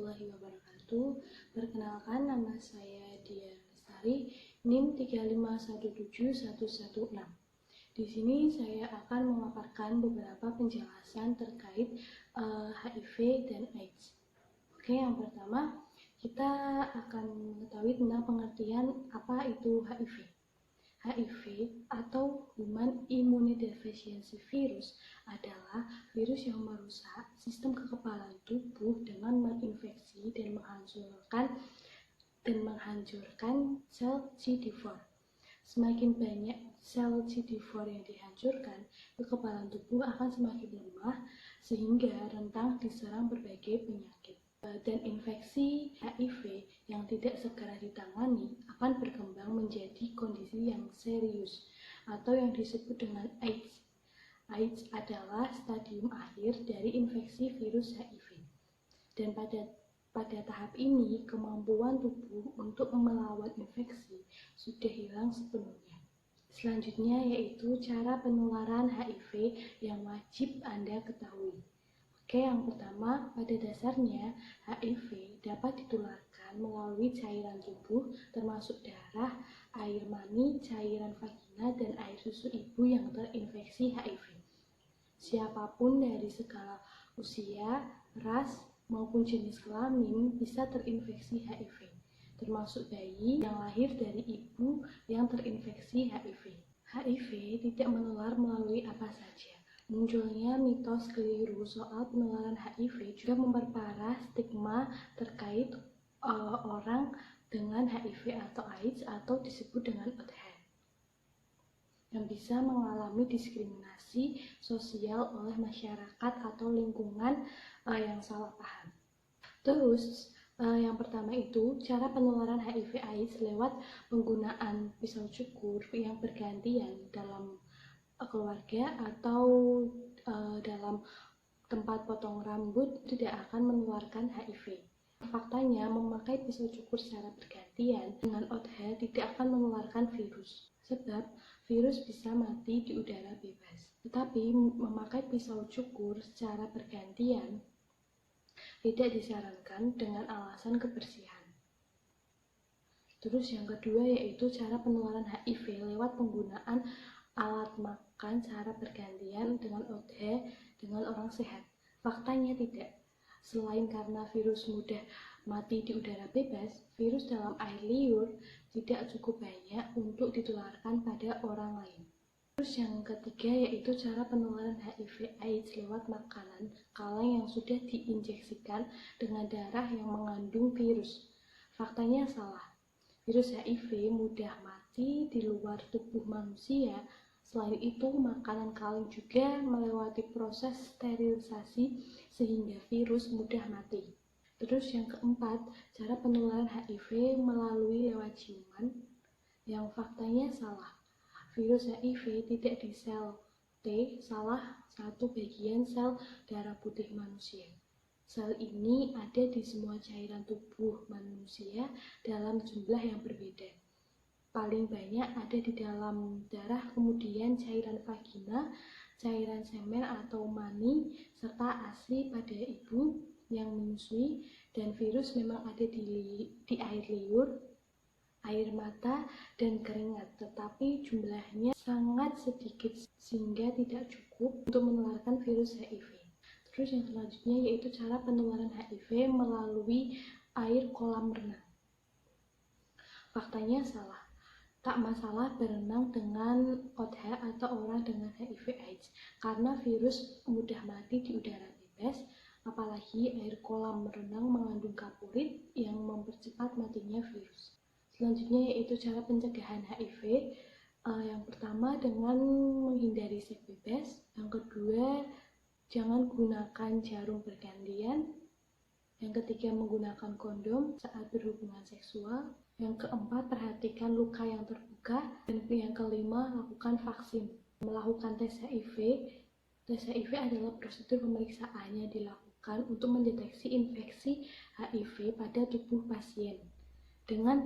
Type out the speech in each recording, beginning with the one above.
warahmatullahi wabarakatuh. Perkenalkan, nama saya Dia Lestari, NIM 3517116. Di sini saya akan memaparkan beberapa penjelasan terkait HIV dan AIDS. Oke, yang pertama kita akan mengetahui tentang pengertian apa itu HIV. HIV atau Human Immunodeficiency Virus adalah virus yang merusak sistem kekebalan tubuh dengan menginfeksi dan menghancurkan sel CD4. Semakin banyak sel CD4 yang dihancurkan, kekebalan tubuh akan semakin lemah sehingga rentan diserang berbagai penyakit. Dan infeksi HIV yang tidak segera ditangani akan berkembang menjadi kondisi yang serius atau yang disebut dengan AIDS. AIDS adalah stadium akhir dari infeksi virus HIV. Dan pada tahap ini, kemampuan tubuh untuk melawan infeksi sudah hilang sepenuhnya. Selanjutnya yaitu cara penularan HIV yang wajib Anda ketahui. Oke, yang pertama, pada dasarnya HIV dapat ditularkan melalui cairan tubuh termasuk darah, air mani, cairan vagina, dan air susu ibu yang terinfeksi HIV. Siapapun dari segala usia, ras, maupun jenis kelamin bisa terinfeksi HIV, termasuk bayi yang lahir dari ibu yang terinfeksi HIV. HIV tidak menular melalui apa saja. Munculnya mitos keliru soal penularan HIV juga memperparah stigma terkait orang dengan HIV atau AIDS atau disebut dengan OTH yang bisa mengalami diskriminasi sosial oleh masyarakat atau lingkungan yang salah paham. Terus yang pertama itu cara penularan HIV/AIDS lewat penggunaan pisau cukur yang bergantian dalam keluarga atau dalam tempat potong rambut tidak akan menularkan HIV. Faktanya, memakai pisau cukur secara bergantian dengan OTH tidak akan menularkan virus, sebab virus bisa mati di udara bebas. Tetapi memakai pisau cukur secara bergantian tidak disarankan dengan alasan kebersihan. Terus yang kedua yaitu cara penularan HIV lewat penggunaan alat makan secara bergantian dengan OTH dengan orang sehat. Faktanya tidak. Selain karena virus mudah mati di udara bebas, virus dalam air liur tidak cukup banyak untuk ditularkan pada orang lain. Terus yang ketiga yaitu cara penularan HIV/AIDS lewat makanan kaleng yang sudah diinjeksikan dengan darah yang mengandung virus. Faktanya salah. Virus HIV mudah mati di luar tubuh manusia. Selain itu, makanan kaleng juga melewati proses sterilisasi sehingga virus mudah mati. Terus yang keempat, cara penularan HIV melalui lewat ciuman yang faktanya salah. Virus HIV tidak di sel T, salah satu bagian sel darah putih manusia. Sel ini ada di semua cairan tubuh manusia dalam jumlah yang berbeda. Paling banyak ada di dalam darah, kemudian cairan vagina, cairan semen atau mani, serta ASI pada ibu yang menyusui, dan virus memang ada di air liur, air mata, dan keringat, tetapi jumlahnya sangat sedikit sehingga tidak cukup untuk menularkan virus HIV. Terus yang selanjutnya yaitu cara penularan HIV melalui air kolam renang. Faktanya salah. Tak masalah berenang dengan OTH atau orang dengan HIV/AIDS karena virus mudah mati di udara bebas, apalagi air kolam renang mengandung kapurit yang mempercepat matinya virus. Selanjutnya yaitu cara pencegahan HIV. Yang pertama dengan menghindari seks bebas, yang kedua jangan gunakan jarum bergantian, yang ketiga menggunakan kondom saat berhubungan seksual, yang keempat perhatikan luka yang terbuka, dan yang kelima lakukan vaksin. Melakukan tes HIV. Tes HIV adalah prosedur pemeriksaan yang dilakukan untuk mendeteksi infeksi HIV pada tubuh pasien. Dengan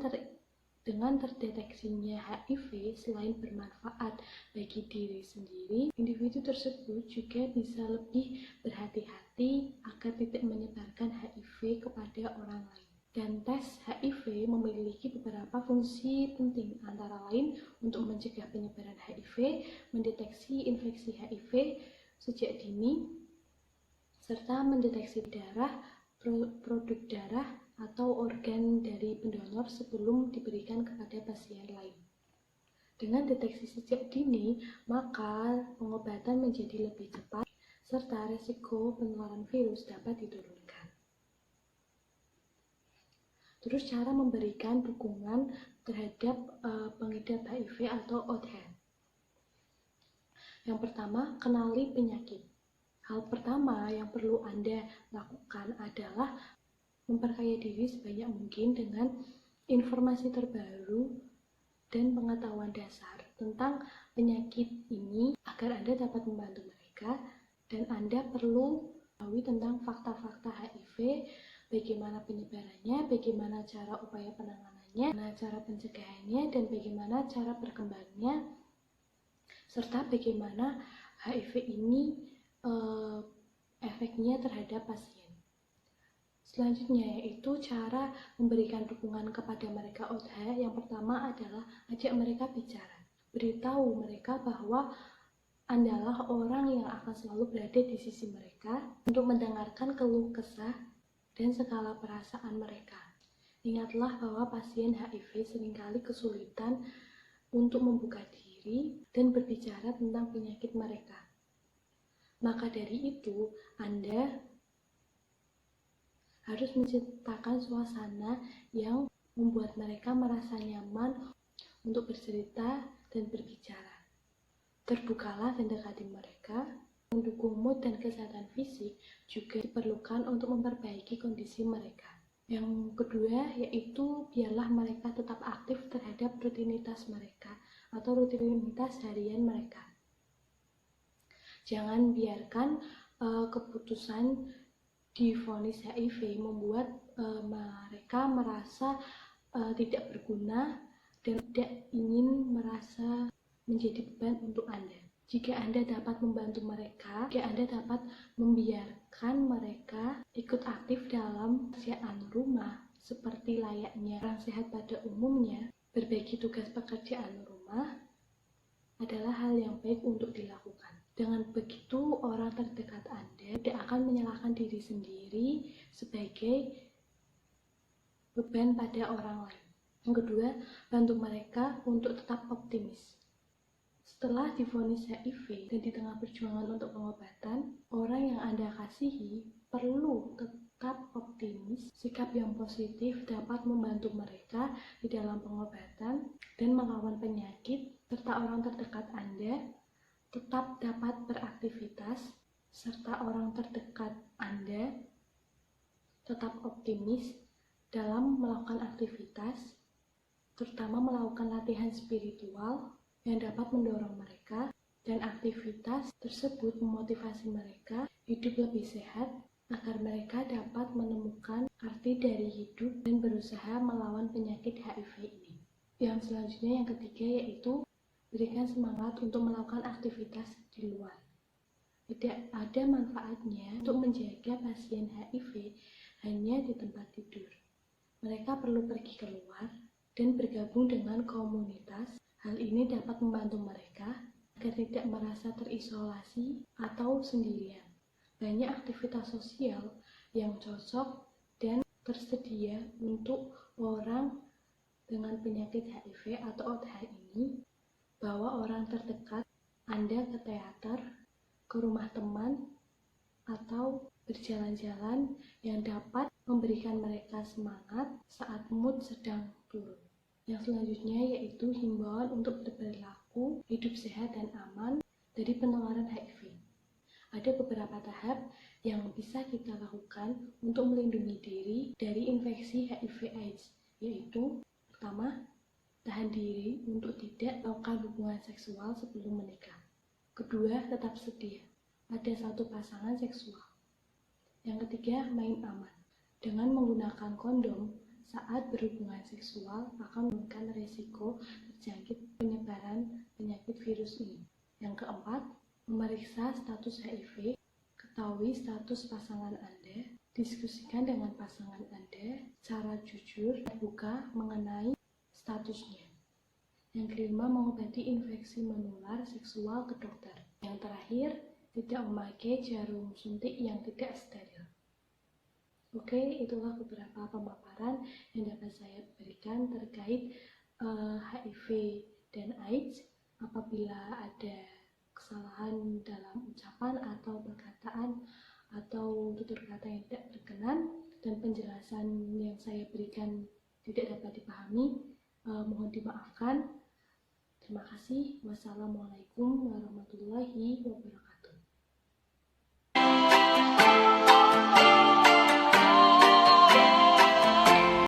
Dengan terdeteksinya HIV, selain bermanfaat bagi diri sendiri, individu tersebut juga bisa lebih berhati-hati agar tidak menyebarkan HIV kepada orang lain. Dan tes HIV memiliki beberapa fungsi penting, antara lain untuk mencegah penyebaran HIV, mendeteksi infeksi HIV sejak dini, serta mendeteksi darah, produk darah, atau organ dari pendonor sebelum diberikan kepada pasien lain. Dengan deteksi sejak dini, maka pengobatan menjadi lebih cepat, serta risiko penularan virus dapat diturunkan. Terus cara memberikan dukungan terhadap pengidap HIV atau ODHIV. Yang pertama, kenali penyakit. Hal pertama yang perlu Anda lakukan adalah memperkaya diri sebanyak mungkin dengan informasi terbaru dan pengetahuan dasar tentang penyakit ini agar Anda dapat membantu mereka, dan Anda perlu tahu tentang fakta-fakta HIV, bagaimana penyebarannya, bagaimana cara upaya penanganannya, bagaimana cara pencegahannya, dan bagaimana cara berkembangnya, serta bagaimana HIV ini efeknya terhadap pasien. Selanjutnya yaitu cara memberikan dukungan kepada mereka ODHIV. Yang pertama adalah ajak mereka bicara. Beritahu mereka bahwa Andalah orang yang akan selalu berada di sisi mereka untuk mendengarkan keluh kesah dan segala perasaan mereka. Ingatlah bahwa pasien HIV seringkali kesulitan untuk membuka diri dan berbicara tentang penyakit mereka. Maka dari itu, Anda harus menciptakan suasana yang membuat mereka merasa nyaman untuk bercerita dan berbicara. Terbukalah dan dekati mereka. Mendukung mood dan kesehatan fisik juga diperlukan untuk memperbaiki kondisi mereka. Yang kedua yaitu biarlah mereka tetap aktif terhadap rutinitas mereka atau rutinitas harian mereka. Jangan biarkan keputusan divonis HIV membuat mereka merasa tidak berguna dan tidak ingin merasa menjadi beban untuk Anda. Jika Anda dapat membantu mereka, jika Anda dapat membiarkan mereka ikut aktif dalam pekerjaan rumah seperti layaknya orang sehat pada umumnya, berbagi tugas pekerjaan rumah adalah hal yang baik untuk dilakukan. Dengan begitu, orang terdekat Anda tidak akan menyalahkan diri sendiri sebagai beban pada orang lain. Yang kedua, bantu mereka untuk tetap optimis. Setelah divonis HIV dan di tengah perjuangan untuk pengobatan, orang yang Anda kasihi perlu tetap optimis. Sikap yang positif dapat membantu mereka di dalam pengobatan dan melawan penyakit, serta orang terdekat Anda tetap dapat beraktivitas, serta orang terdekat Anda tetap optimis dalam melakukan aktivitas, terutama melakukan latihan spiritual yang dapat mendorong mereka, dan aktivitas tersebut memotivasi mereka hidup lebih sehat agar mereka dapat menemukan arti dari hidup dan berusaha melawan penyakit HIV ini. Yang selanjutnya, yang ketiga, yaitu berikan semangat untuk melakukan aktivitas di luar. Tidak ada manfaatnya untuk menjaga pasien HIV hanya di tempat tidur. Mereka perlu pergi keluar dan bergabung dengan komunitas. Hal ini dapat membantu mereka agar tidak merasa terisolasi atau sendirian. Banyak aktivitas sosial yang cocok dan tersedia untuk orang dengan penyakit HIV atau ODHIV ini. Bawa orang terdekat Anda ke teater, ke rumah teman, atau berjalan-jalan yang dapat memberikan mereka semangat saat mood sedang turun. Yang selanjutnya yaitu himbauan untuk berperilaku hidup sehat dan aman dari penularan HIV. Ada beberapa tahap yang bisa kita lakukan untuk melindungi diri dari infeksi HIV/AIDS, yaitu pertama, tahan diri untuk tidak melakukan hubungan seksual sebelum menikah. Kedua, tetap setia pada satu pasangan seksual. Yang ketiga, main aman dengan menggunakan kondom saat berhubungan seksual akan menurunkan resiko terjangkit penyebaran penyakit virus ini. Yang keempat, memeriksa status HIV. Ketahui status pasangan Anda, diskusikan dengan pasangan Anda secara jujur dan terbuka mengenai statusnya. Yang kelima, mengobati infeksi menular seksual ke dokter. Yang terakhir, tidak memakai jarum suntik yang tidak steril. Oke, itulah beberapa pemaparan yang dapat saya berikan terkait HIV dan AIDS. Apabila ada kesalahan dalam ucapan atau perkataan atau tutur kata yang tidak berkenan dan penjelasan yang saya berikan tidak dapat dipahami, mohon dimaafkan. Terima kasih. Wassalamualaikum warahmatullahi wabarakatuh.